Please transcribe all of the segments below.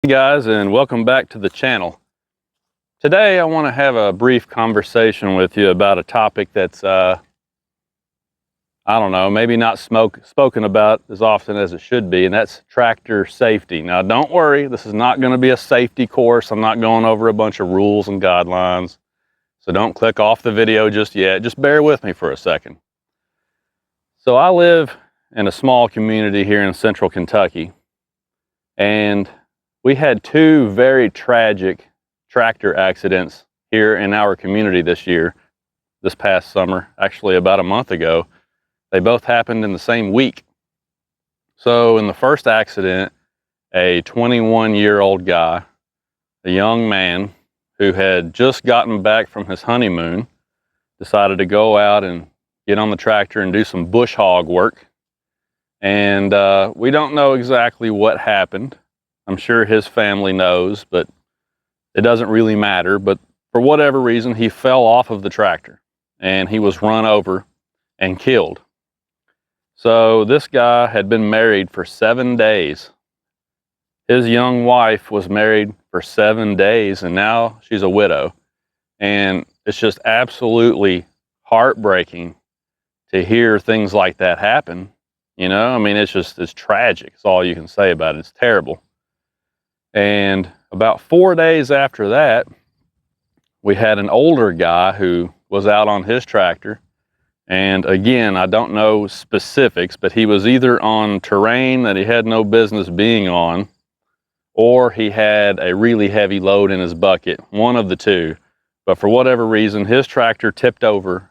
Hey guys, and welcome back to the channel. Today I want to have a brief conversation with you about a topic that's I don't know, maybe not spoken about as often as it should be, and that's tractor safety. Now don't worry, this is not going to be a safety course. I'm not going over a bunch of rules and guidelines, so don't click off the video just yet. Just bear with me for a second. So I live in a small community here in central Kentucky, and we had two very tragic tractor accidents here in our community this past summer, actually about a month ago. They both happened in the same week. So in the first accident, a 21-year-old guy, a young man who had just gotten back from his honeymoon, decided to go out and get on the tractor and do some bush hog work. And we don't know exactly what happened. I'm sure his family knows, but it doesn't really matter. But for whatever reason, he fell off of the tractor and he was run over and killed. So this guy had been married for 7 days. His young wife was married for 7 days, and now she's a widow. And it's just absolutely heartbreaking to hear things like that happen. You know, I mean, it's tragic. It's all you can say about it. It's terrible. And about 4 days after that, we had an older guy who was out on his tractor. And again, I don't know specifics, but he was either on terrain that he had no business being on, or he had a really heavy load in his bucket, one of the two. But for whatever reason, his tractor tipped over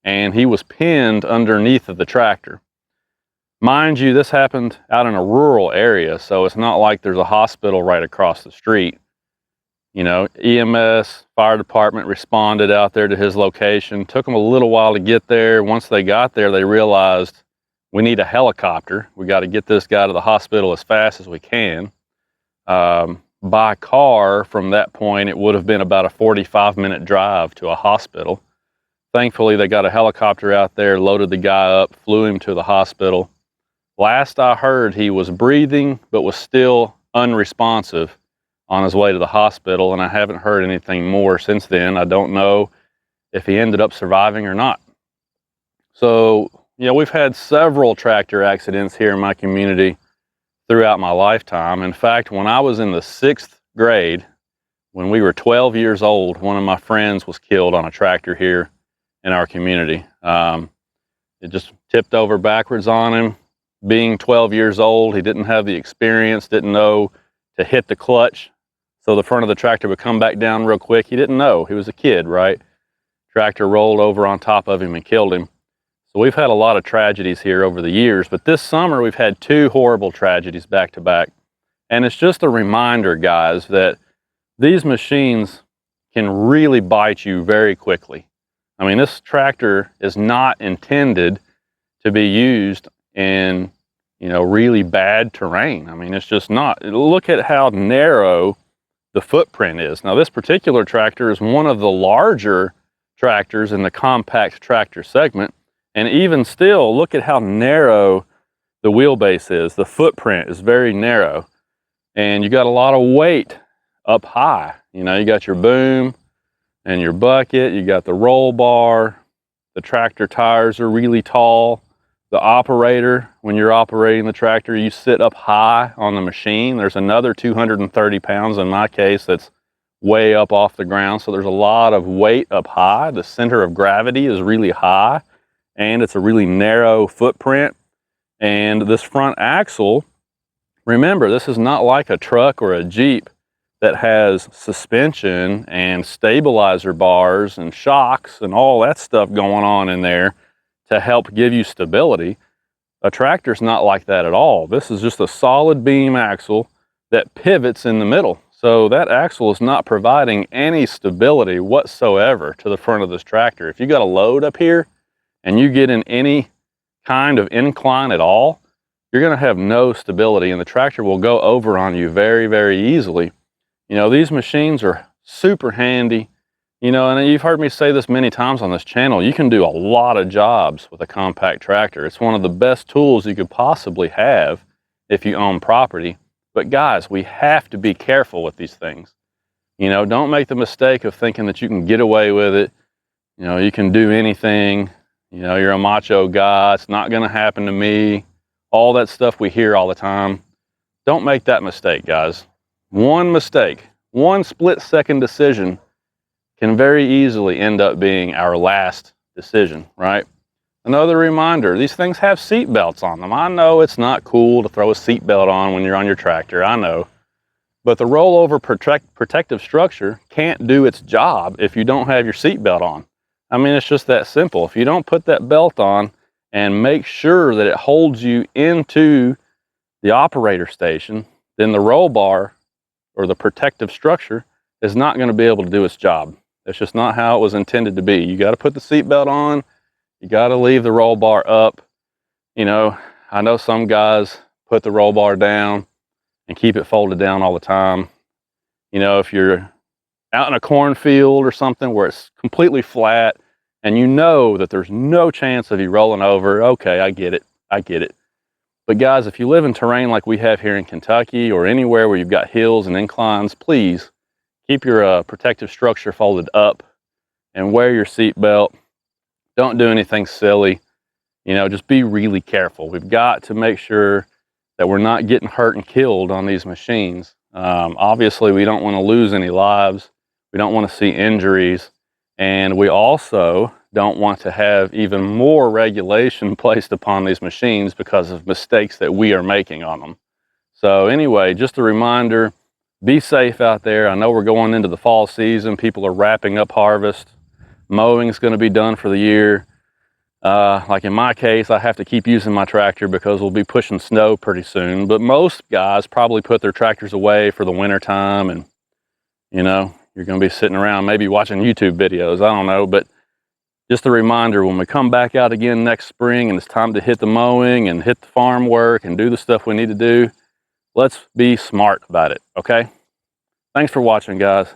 and he was pinned underneath of the tractor. Mind you, this happened out in a rural area, so it's not like there's a hospital right across the street. You know, EMS, fire department responded out there to his location. Took them a little while to get there. Once they got there, they realized we need a helicopter. We got to get this guy to the hospital as fast as we can. By car, from that point, it would have been about a 45-minute drive to a hospital. Thankfully, they got a helicopter out there, loaded the guy up, flew him to the hospital. Last I heard, he was breathing, but was still unresponsive on his way to the hospital, and I haven't heard anything more since then. I don't know if he ended up surviving or not. So, you know, we've had several tractor accidents here in my community throughout my lifetime. In fact, when I was in the 6th grade, when we were 12 years old, one of my friends was killed on a tractor here in our community. It just tipped over backwards on him. Being 12 years old, he didn't have the experience, didn't know to hit the clutch so the front of the tractor would come back down real quick. He didn't know. He was a kid, right? Tractor rolled over on top of him and killed him. So we've had a lot of tragedies here over the years, but this summer we've had two horrible tragedies back to back. And it's just a reminder, guys, that these machines can really bite you very quickly. I mean, this tractor is not intended to be used in, you know, really bad terrain. I mean, it's just not. Look at how narrow the footprint is. Now, this particular tractor is one of the larger tractors in the compact tractor segment. And even still, look at how narrow the wheelbase is. The footprint is very narrow. And you got a lot of weight up high. You know, you got your boom and your bucket, you got the roll bar, the tractor tires are really tall. The operator, when you're operating the tractor, you sit up high on the machine. There's another 230 pounds in my case that's way up off the ground. So there's a lot of weight up high. The center of gravity is really high, and it's a really narrow footprint. And this front axle, remember, this is not like a truck or a Jeep that has suspension and stabilizer bars and shocks and all that stuff going on in there to help give you stability. A tractor's not like that at all. This is just a solid beam axle that pivots in the middle. So that axle is not providing any stability whatsoever to the front of this tractor. If you got a load up here and you get in any kind of incline at all, you're gonna have no stability and the tractor will go over on you very, very easily. You know, these machines are super handy. You know, and you've heard me say this many times on this channel, you can do a lot of jobs with a compact tractor. It's one of the best tools you could possibly have if you own property. But guys, we have to be careful with these things. You know, don't make the mistake of thinking that you can get away with it. You know, you can do anything. You know, you're a macho guy. It's not going to happen to me. All that stuff we hear all the time. Don't make that mistake, guys. One mistake, one split-second decision can very easily end up being our last decision, right? Another reminder, these things have seat belts on them. I know it's not cool to throw a seat belt on when you're on your tractor, I know. But the rollover protective structure can't do its job if you don't have your seat belt on. I mean, it's just that simple. If you don't put that belt on and make sure that it holds you into the operator station, then the roll bar or the protective structure is not going to be able to do its job. That's just not how it was intended to be. You got to put the seat belt on. You got to leave the roll bar up. You know, I know some guys put the roll bar down and keep it folded down all the time. You know, if you're out in a cornfield or something where it's completely flat and you know that there's no chance of you rolling over, okay, I get it. I get it. But guys, if you live in terrain like we have here in Kentucky or anywhere where you've got hills and inclines, please keep your protective structure folded up and wear your seat belt. Don't do anything silly. You know, just be really careful. We've got to make sure that we're not getting hurt and killed on these machines. Obviously, we don't want to lose any lives. We don't want to see injuries. And we also don't want to have even more regulation placed upon these machines because of mistakes that we are making on them. So anyway, just a reminder, be safe out there. I know we're going into the fall season. People are wrapping up harvest. Mowing is going to be done for the year. Like in my case, I have to keep using my tractor because we'll be pushing snow pretty soon. But most guys probably put their tractors away for the winter time, and you know, you're going to be sitting around maybe watching YouTube videos. I don't know, but just a reminder, when we come back out again next spring and it's time to hit the mowing and hit the farm work and do the stuff we need to do, let's be smart about it, okay? Thanks for watching, guys.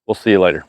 We'll see you later.